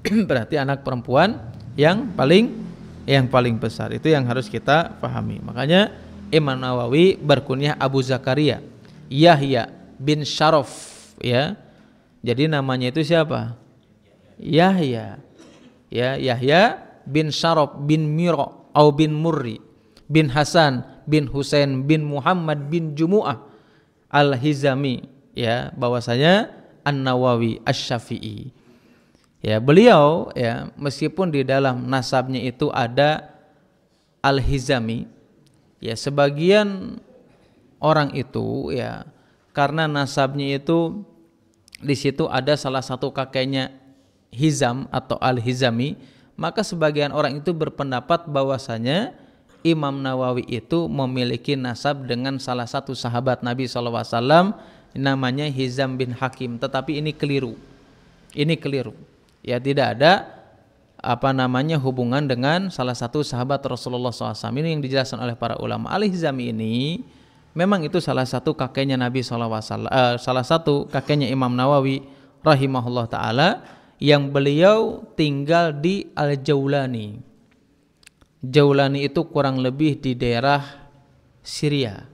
berarti anak perempuan yang paling besar. Itu yang harus kita pahami. Makanya Imam Nawawi berkunyah Abu Zakaria, Yahya bin Syaraf, ya. Jadi namanya itu siapa? Yahya. Ya, Yahya bin Syaraf bin Miro atau bin Murri bin Hasan bin Husain bin Muhammad bin Jumu'ah Al-Hizami, ya, bahwasanya An-Nawawi Asy-Syafi'i. Ya, beliau, ya, meskipun di dalam nasabnya itu ada Al-Hizami, ya, sebagian orang itu, ya, karena nasabnya itu di situ ada salah satu kakeknya Hizam atau Al-Hizami, maka sebagian orang itu berpendapat bahwasanya Imam Nawawi itu memiliki nasab dengan salah satu sahabat Nabi SAW, namanya Hizam bin Hakim, tetapi ini keliru. Ini keliru. Ya, tidak ada hubungan dengan salah satu sahabat Rasulullah SAW. Ini yang dijelaskan oleh para ulama. Al-Hizam ini memang itu salah satu kakeknya Nabi SAW, salah satu kakeknya Imam Nawawi rahimahullah ta'ala, yang beliau tinggal di Al-Jaulani. Jaulani itu kurang lebih di daerah Syria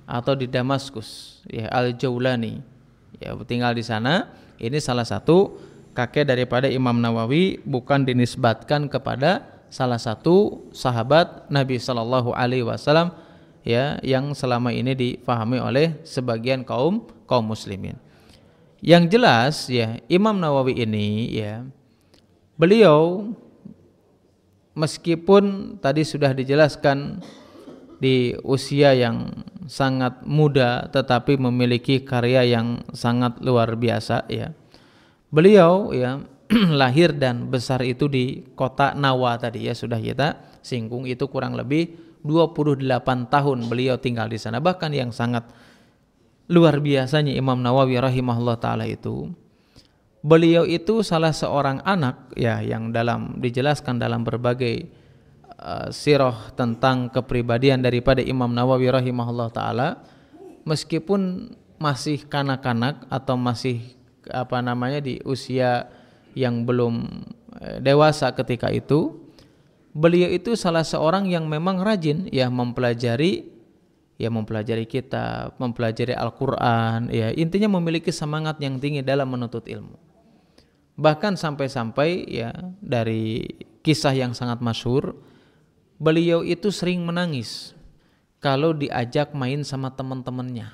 atau di Damaskus, ya, Al-Jaulani. Ya, tinggal di sana. Ini salah satu kakek daripada Imam Nawawi, bukan dinisbatkan kepada salah satu sahabat Nabi sallallahu alaihi wasallam, ya, yang selama ini difahami oleh sebagian kaum muslimin. Yang jelas, ya, Imam Nawawi ini, ya, beliau meskipun tadi sudah dijelaskan di usia yang sangat muda tetapi memiliki karya yang sangat luar biasa, ya. Beliau, ya, lahir dan besar itu di kota Nawa tadi, ya, sudah kita singgung, itu kurang lebih 28 tahun beliau tinggal di sana. Bahkan yang sangat luar biasanya Imam Nawawi rahimahullah taala itu, beliau itu salah seorang anak, ya, yang dijelaskan dalam berbagai sirah tentang kepribadian daripada Imam Nawawi rahimahullah taala, meskipun masih kanak-kanak atau masih di usia yang belum dewasa ketika itu, beliau itu salah seorang yang memang rajin, ya, mempelajari kitab, mempelajari Al-Qur'an, ya, intinya memiliki semangat yang tinggi dalam menuntut ilmu. Bahkan sampai-sampai, ya, dari kisah yang sangat masyhur, beliau itu sering menangis kalau diajak main sama teman-temannya.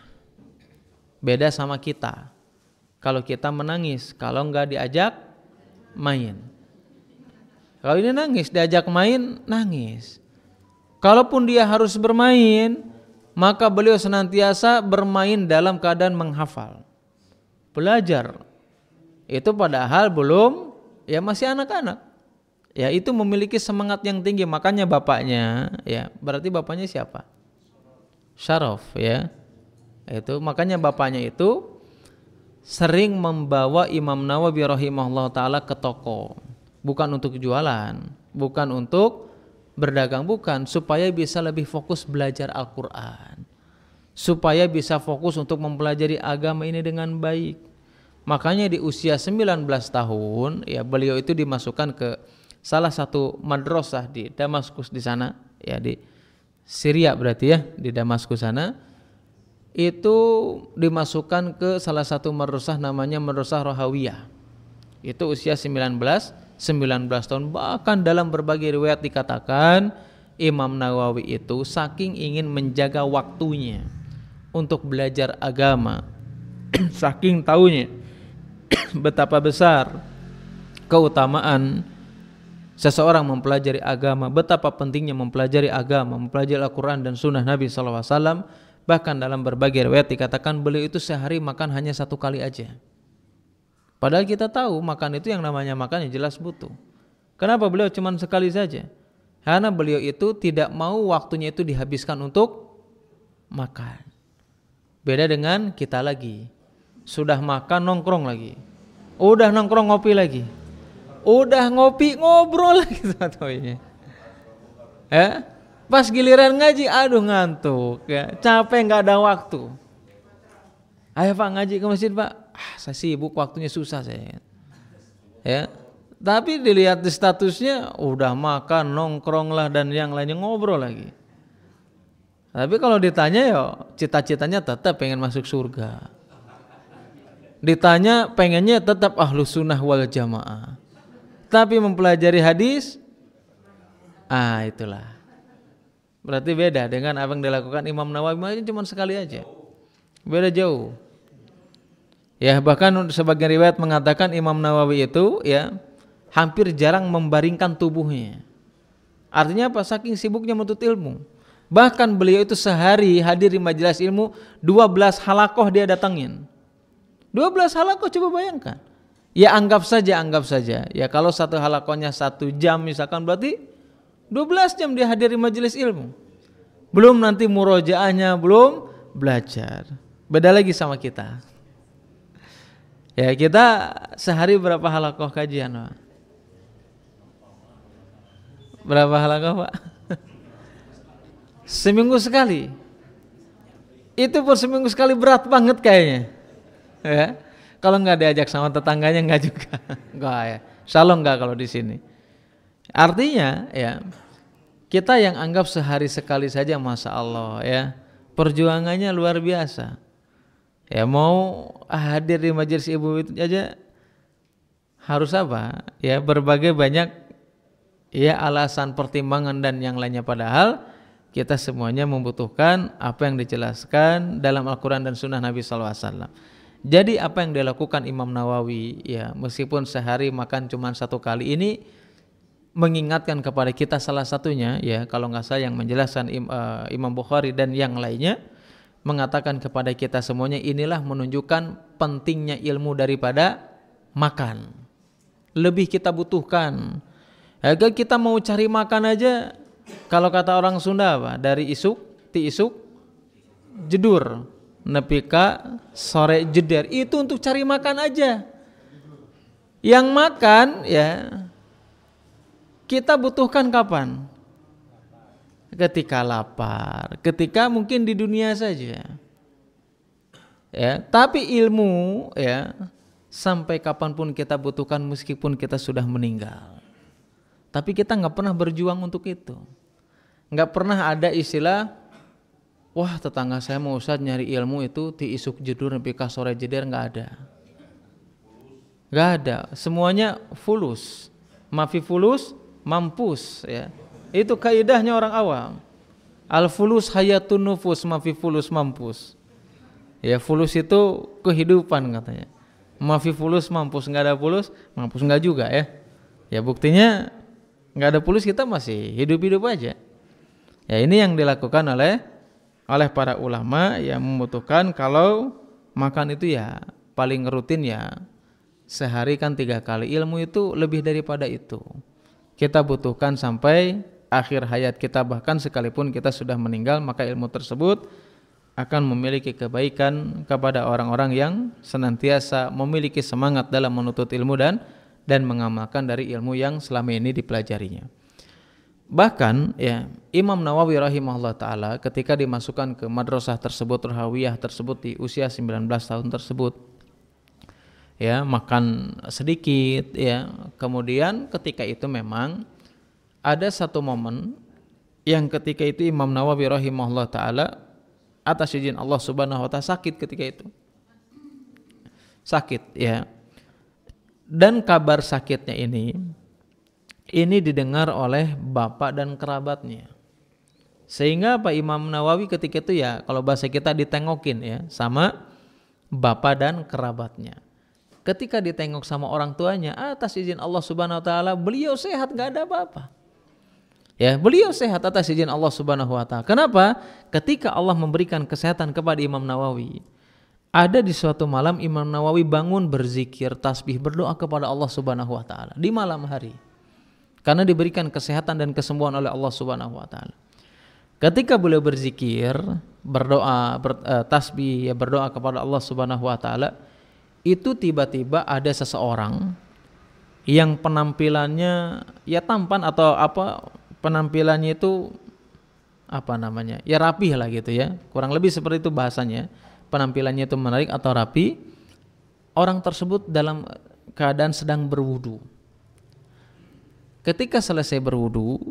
Beda sama kita. Kalau kita menangis kalau enggak diajak main. Kalau ini nangis, diajak main, nangis. Kalaupun dia harus bermain, maka beliau senantiasa bermain dalam keadaan menghafal, belajar. Itu padahal belum, ya, masih anak-anak. Ya, itu memiliki semangat yang tinggi. Makanya bapaknya, ya, berarti bapaknya siapa? Syaraf, ya. Itu makanya bapaknya itu sering membawa Imam Nawawi rahimahullah taala ke toko, bukan untuk jualan, bukan untuk berdagang, bukan, supaya bisa lebih fokus belajar Al-Qur'an, supaya bisa fokus untuk mempelajari agama ini dengan baik. Makanya di usia 19 tahun, ya, beliau itu dimasukkan ke salah satu madrasah di Damaskus di sana, ya, di Syria berarti, ya, di Damaskus sana. Itu dimasukkan ke salah satu madrasah namanya Madrasah Rahawiyah. Itu usia 19 tahun. Bahkan dalam berbagai riwayat dikatakan Imam Nawawi itu saking ingin menjaga waktunya untuk belajar agama, saking taunya betapa besar keutamaan seseorang mempelajari agama, betapa pentingnya mempelajari agama, mempelajari Al-Quran dan Sunnah Nabi SAW. Bahkan dalam berbagai riwayat dikatakan beliau itu sehari makan hanya 1 kali aja. Padahal kita tahu makan itu yang namanya makan, yang jelas butuh. Kenapa beliau cuma sekali saja? Karena beliau itu tidak mau waktunya itu dihabiskan untuk makan. Beda dengan kita lagi. Sudah makan nongkrong lagi. Udah nongkrong ngopi lagi. Udah ngopi ngobrol lagi satunya. Pas giliran ngaji, aduh ngantuk, ya, capek, nggak ada waktu. Ayo Pak ngaji ke masjid Pak. Saya sibuk, waktunya susah saya. Ya, tapi dilihat di statusnya udah makan, nongkrong lah dan yang lainnya, ngobrol lagi. Tapi kalau ditanya, ya cita-citanya tetap pengen masuk surga. Ditanya pengennya tetap ahlus sunnah wal jamaah. Tapi mempelajari hadis, itulah. Berarti beda dengan apa yang dilakukan Imam Nawawi, cuma sekali aja. Beda jauh. Ya, bahkan sebagian riwayat mengatakan Imam Nawawi itu, ya, hampir jarang membaringkan tubuhnya. Artinya apa? Saking sibuknya menuntut ilmu. Bahkan beliau itu sehari hadir di majelis ilmu 12 halakoh dia datangin. 12 halakoh, coba bayangkan. Ya anggap saja. Ya kalau satu halakohnya 1 jam misalkan, berarti 12 jam dia hadir di majelis ilmu. Belum nanti murojaahnya, belum belajar. Beda lagi sama kita. Ya, kita sehari berapa halakoh kajian, Pak? Berapa halakoh, Pak? Seminggu sekali. Itu pun seminggu sekali berat banget kayaknya. Ya. Kalau nggak diajak sama tetangganya nggak juga. Enggak ya. Shalom nggak kalau di sini. Artinya ya, kita yang anggap sehari sekali saja Masya Allah ya, perjuangannya luar biasa. Ya, mau hadir di majelis ibu itu aja harus apa? Ya, berbagai banyak ya alasan, pertimbangan dan yang lainnya, padahal kita semuanya membutuhkan apa yang dijelaskan dalam Al-Quran dan Sunnah Nabi SAW. Jadi apa yang dilakukan Imam Nawawi ya, meskipun sehari makan cuma 1 kali, ini mengingatkan kepada kita salah satunya ya, kalau nggak salah yang menjelaskan Imam Bukhari dan yang lainnya, mengatakan kepada kita semuanya, inilah menunjukkan pentingnya ilmu daripada makan. Lebih kita butuhkan. Agar kita mau cari makan aja, kalau kata orang Sunda apa? Dari isuk, ti isuk, jedur, nepika sore jeder. Itu untuk cari makan aja. Yang makan ya kita butuhkan kapan? Ketika lapar, ketika mungkin di dunia saja. Ya, tapi ilmu ya sampai kapanpun kita butuhkan meskipun kita sudah meninggal. Tapi kita nggak pernah berjuang untuk itu. Nggak pernah ada istilah, wah tetangga saya mau Ustaz nyari ilmu itu ti isuk jedur nepi ka sore jeder, nggak ada. Nggak ada. Semuanya fulus. Mafi fulus mampus ya. Itu kaidahnya orang awam. Al-fulus hayatun nufus, mafi fulus mampus. Ya, fulus itu kehidupan katanya. Mafi fulus mampus, enggak ada fulus, mampus enggak juga ya. Ya buktinya enggak ada fulus, kita masih hidup-hidup aja. Ya, ini yang dilakukan oleh para ulama yang membutuhkan kalau makan itu ya paling rutin ya sehari kan 3 kali. Ilmu itu lebih daripada itu. Kita butuhkan sampai akhir hayat kita, bahkan sekalipun kita sudah meninggal, maka ilmu tersebut akan memiliki kebaikan kepada orang-orang yang senantiasa memiliki semangat dalam menuntut ilmu dan mengamalkan dari ilmu yang selama ini dipelajarinya. Bahkan ya, Imam Nawawi rahimahullah ta'ala ketika dimasukkan ke madrasah tersebut, Rahawiyah tersebut, di usia 19 tahun tersebut ya, makan sedikit ya. Kemudian ketika itu memang ada satu momen yang ketika itu Imam Nawawi rahimahullah ta'ala atas izin Allah subhanahu wa ta'ala sakit ketika itu. Sakit ya. Dan kabar sakitnya ini didengar oleh bapak dan kerabatnya. Sehingga Pak Imam Nawawi ketika itu ya, kalau bahasa kita ditengokin ya sama bapak dan kerabatnya. Ketika ditengok sama orang tuanya, atas izin Allah subhanahu wa ta'ala beliau sehat, gak ada apa-apa. Ya, beliau sehat atas izin Allah subhanahu wa ta'ala. Kenapa? Ketika Allah memberikan kesehatan kepada Imam Nawawi, ada di suatu malam Imam Nawawi bangun berzikir, tasbih, berdoa kepada Allah subhanahu wa ta'ala di malam hari. Karena diberikan kesehatan dan kesembuhan oleh Allah subhanahu wa ta'ala. Ketika beliau berzikir, berdoa, tasbih, ya berdoa kepada Allah subhanahu wa ta'ala, itu tiba-tiba ada seseorang yang penampilannya ya tampan atau apa, penampilannya itu apa namanya, ya rapih lah gitu ya, kurang lebih seperti itu bahasanya. Penampilannya itu menarik atau rapi. Orang tersebut dalam keadaan sedang berwudu. Ketika selesai berwudu,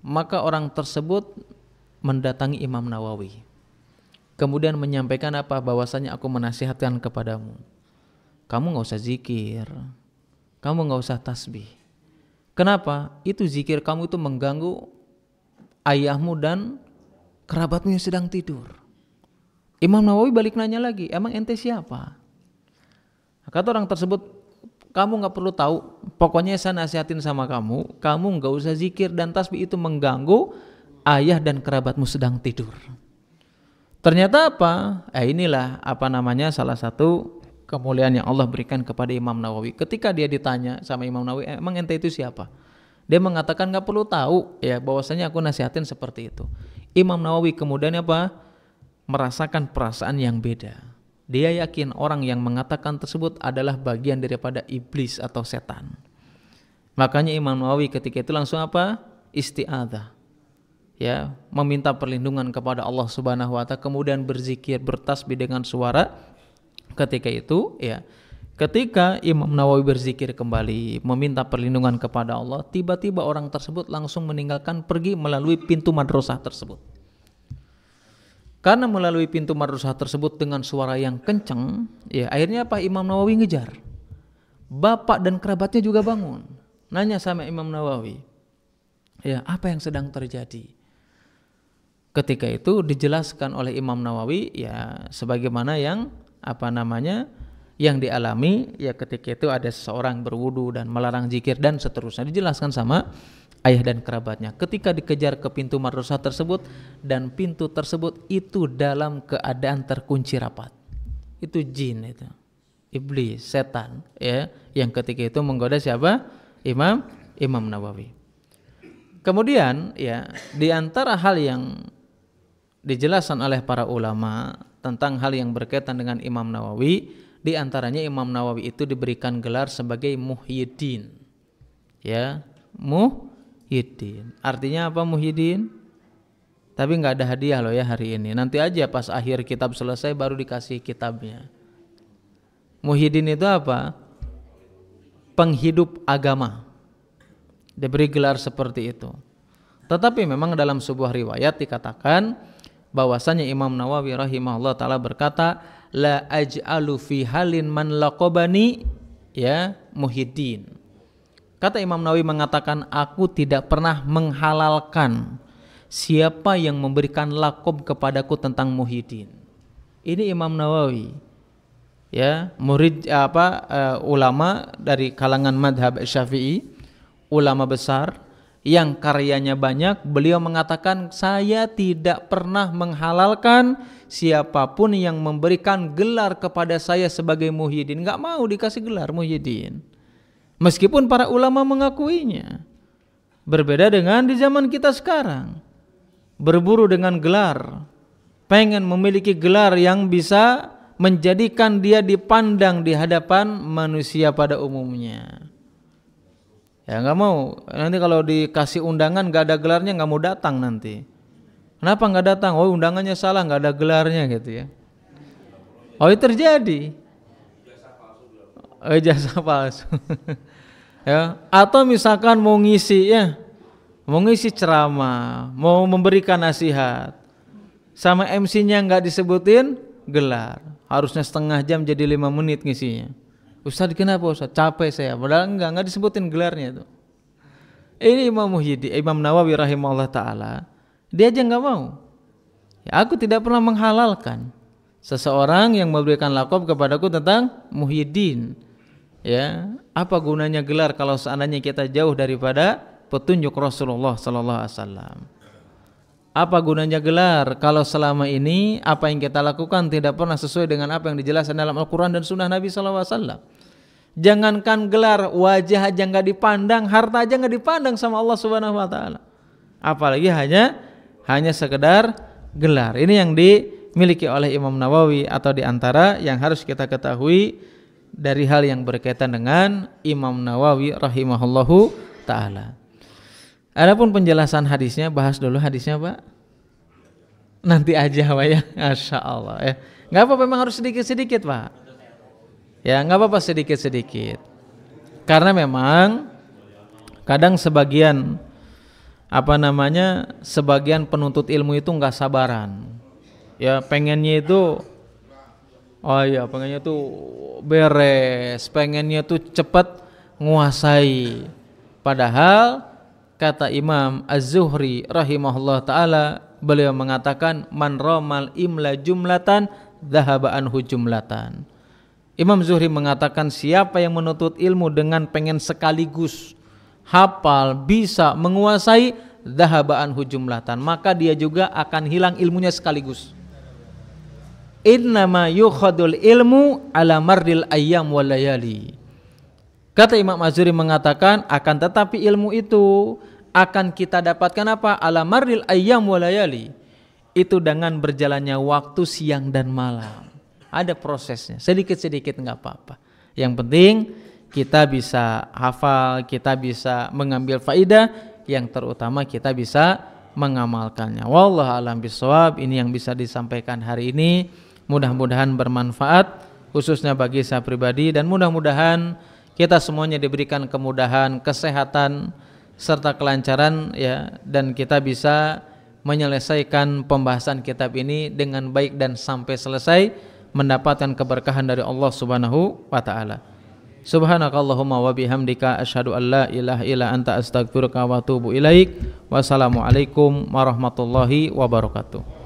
maka orang tersebut mendatangi Imam Nawawi, kemudian menyampaikan apa, bahwasanya aku menasihatkan kepadamu, kamu gak usah zikir, kamu gak usah tasbih. Kenapa? Itu zikir kamu itu mengganggu ayahmu dan kerabatmu yang sedang tidur. Imam Nawawi balik nanya lagi, emang ente siapa? Kata orang tersebut, kamu gak perlu tahu, pokoknya saya nasihatin sama kamu gak usah zikir dan tasbih, itu mengganggu ayah dan kerabatmu sedang tidur. Ternyata apa? Inilah apa namanya, salah satu kemuliaan yang Allah berikan kepada Imam Nawawi. Ketika dia ditanya sama Imam Nawawi, emang ente itu siapa? Dia mengatakan gak perlu tahu ya, bahwasanya aku nasihatin seperti itu. Imam Nawawi kemudian apa? Merasakan perasaan yang beda. Dia yakin orang yang mengatakan tersebut adalah bagian daripada iblis atau setan. Makanya Imam Nawawi ketika itu langsung apa? Isti'adzah. Ya, meminta perlindungan kepada Allah Subhanahu wa taala, kemudian berzikir, bertasbih dengan suara. Ketika itu, ya, ketika Imam Nawawi berzikir kembali, meminta perlindungan kepada Allah, tiba-tiba orang tersebut langsung meninggalkan, pergi melalui pintu madrasah tersebut. Karena melalui pintu madrasah tersebut dengan suara yang kencang, ya akhirnya apa? Imam Nawawi ngejar. Bapak dan kerabatnya juga bangun, nanya sama Imam Nawawi, ya apa yang sedang terjadi? Ketika itu dijelaskan oleh Imam Nawawi, ya sebagaimana yang yang dialami, ya ketika itu ada seseorang berwudu dan melarang zikir dan seterusnya, dijelaskan sama ayah dan kerabatnya. Ketika dikejar ke pintu madrasah tersebut, dan pintu tersebut itu dalam keadaan terkunci rapat. Itu jin, itu iblis, setan, ya, yang ketika itu menggoda siapa? Imam Nawawi. Kemudian, ya, di antara hal yang dijelaskan oleh para ulama tentang hal yang berkaitan dengan Imam Nawawi, di antaranya Imam Nawawi itu diberikan gelar sebagai Muhyiddin. Ya, Muhyiddin. Artinya apa Muhyiddin? Tapi nggak ada hadiah loh ya hari ini. Nanti aja pas akhir kitab selesai baru dikasih kitabnya. Muhyiddin itu apa? Penghidup agama. Diberi gelar seperti itu. Tetapi memang dalam sebuah riwayat dikatakan bahwasanya Imam Nawawi rahimahullah taala berkata, la aj'alu fi halin man laqabani ya Muhyiddin. Kata Imam Nawawi mengatakan, aku tidak pernah menghalalkan siapa yang memberikan lakob kepadaku tentang Muhyiddin. Ini Imam Nawawi, ya, murid ulama dari kalangan madhab Syafi'i, ulama besar yang karyanya banyak. Beliau mengatakan, saya tidak pernah menghalalkan siapapun yang memberikan gelar kepada saya sebagai Muhyiddin. Gak mau dikasih gelar Muhyiddin, meskipun para ulama mengakuinya. Berbeda dengan di zaman kita sekarang, berburu dengan gelar, pengen memiliki gelar yang bisa menjadikan dia dipandang di hadapan manusia pada umumnya. Ya nggak mau, nanti kalau dikasih undangan nggak ada gelarnya nggak mau datang nanti. Kenapa nggak datang? Oh undangannya salah, nggak ada gelarnya gitu ya. Oh itu terjadi. Ijazah palsu. Ya, atau misalkan mau ngisi ceramah, mau memberikan nasihat, sama MC-nya nggak disebutin gelar, harusnya setengah jam jadi 5 menit ngisinya. Ustaz kenapa Ustaz? Capek saya. Padahal enggak disebutin gelarnya itu. Ini Imam Muhyiddin, Imam Nawawi rahimahullah taala, dia aja enggak mau. Ya, aku tidak pernah menghalalkan seseorang yang memberikan lakob kepadaku tentang Muhyiddin. Ya, apa gunanya gelar kalau seandainya kita jauh daripada petunjuk Rasulullah sallallahu alaihi wasallam? Apa gunanya gelar kalau selama ini apa yang kita lakukan tidak pernah sesuai dengan apa yang dijelaskan dalam Al-Quran dan Sunnah Nabi SAW. Jangankan gelar, wajah aja nggak dipandang, harta aja nggak dipandang sama Allah Subhanahu Wa Taala. Apalagi hanya sekedar gelar. Ini yang dimiliki oleh Imam Nawawi, atau diantara yang harus kita ketahui dari hal yang berkaitan dengan Imam Nawawi rahimahullahu taala. Adapun penjelasan hadisnya, bahas dulu hadisnya Pak. Nanti aja Pak ya, Masya Allah ya. Gak apa-apa, memang harus sedikit-sedikit Pak. Ya gak apa-apa sedikit-sedikit. Karena memang kadang sebagian penuntut ilmu itu gak sabaran. Ya pengennya itu, pengennya itu beres, pengennya itu cepat nguasai. Padahal kata Imam Az-Zuhri rahimahullah ta'ala, beliau mengatakan, man ramal imla jumlatan dhahaba anhu jumlatan. Imam Zuhri mengatakan, siapa yang menuntut ilmu dengan pengen sekaligus hafal, bisa menguasai, dhahaba anhu jumlatan, maka dia juga akan hilang ilmunya sekaligus. Innama yukhadul ilmu ala marril ayyam wal layali. Kata Imam Az-Zuhri mengatakan, akan tetapi ilmu itu akan kita dapatkan apa? Ala marril ayyam wa layali. Itu dengan berjalannya waktu siang dan malam. ada prosesnya, sedikit-sedikit nggak apa-apa. Yang penting kita bisa hafal, kita bisa mengambil faidah, yang terutama kita bisa mengamalkannya. Wallahu a'lam bishawab. Ini yang bisa disampaikan hari ini. Mudah-mudahan bermanfaat khususnya bagi saya pribadi, dan mudah-mudahan kita semuanya diberikan kemudahan, kesehatan serta kelancaran ya, dan kita bisa menyelesaikan pembahasan kitab ini dengan baik dan sampai selesai, mendapatkan keberkahan dari Allah Subhanahu wa taala. Subhanakallahumma wa bihamdika asyhadu an la ilaha illa anta astaghfiruka wa atubu ilaik. Wassalamualaikum warahmatullahi wabarakatuh.